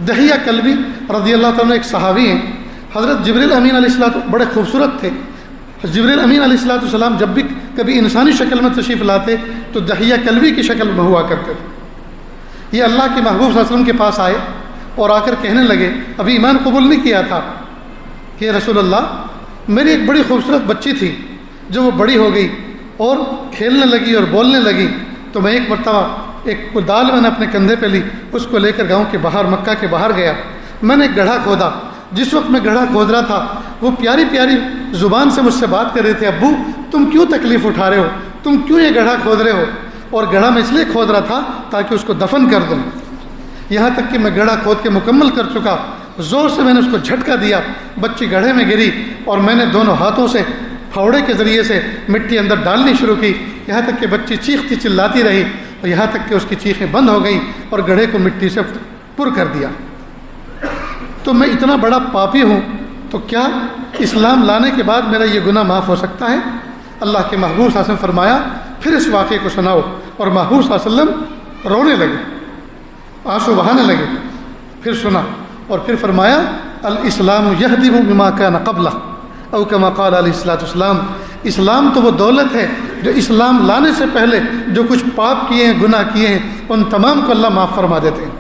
دحیہ کلبی رضی اللہ تعالیٰ ایک صحابی ہیں. حضرت جبریل امین علیہ السلام بڑے خوبصورت تھے. جبریل امین علیہ السلام جب بھی کبھی انسانی شکل میں تشریف لاتے تو دحیہ کلبی کی شکل میں ہوا کرتے تھے. یہ اللہ کے محبوب صلی اللہ علیہ وسلم کے پاس آئے اور آ کر کہنے لگے, ابھی ایمان قبول نہیں کیا تھا, کہ رسول اللہ میری ایک بڑی خوبصورت بچی تھی, جو وہ بڑی ہو گئی اور کھیلنے لگی اور بولنے لگی, تو میں ایک مرتبہ ایک کدال میں نے اپنے کندھے پہ لی, اس کو لے کر گاؤں کے باہر مکہ کے باہر گیا. میں نے ایک گڑھا کھودا. جس وقت میں گڑھا کھود رہا تھا وہ پیاری پیاری زبان سے مجھ سے بات کر رہے تھے, ابو تم کیوں تکلیف اٹھا رہے ہو, تم کیوں یہ گڑھا کھود رہے ہو؟ اور گڑھا میں اس لیے کھود رہا تھا تاکہ اس کو دفن کر دوں. یہاں تک کہ میں گڑھا کھود کے مکمل کر چکا, زور سے میں نے اس کو جھٹکا دیا, بچی گڑھے میں گری اور میں نے دونوں ہاتھوں سے پھاوڑے کے ذریعے سے مٹی اندر ڈالنی شروع کی, یہاں تک کہ بچی چیختی چلاتی رہی اور یہاں تک کہ اس کی چیخیں بند ہو گئیں اور گڑھے کو مٹی سے پر کر دیا. تو میں اتنا بڑا پاپی ہوں, تو کیا اسلام لانے کے بعد میرا یہ گناہ معاف ہو سکتا ہے؟ اللہ کے محبوب صلی اللہ علیہ وسلم فرمایا پھر اس واقعے کو سناؤ, اور محبوب صلی اللہ علیہ وسلم رونے لگے, آنسو بہانے لگے. پھر سنا اور پھر فرمایا الاسلام یہدم بما کان قبلہ او کما قال علیہ الصلوۃ والسلام, اسلام تو وہ دولت ہے جو اسلام لانے سے پہلے جو کچھ پاپ کیے ہیں, گناہ کیے ہیں, ان تمام کو اللہ معاف فرما دیتے ہیں.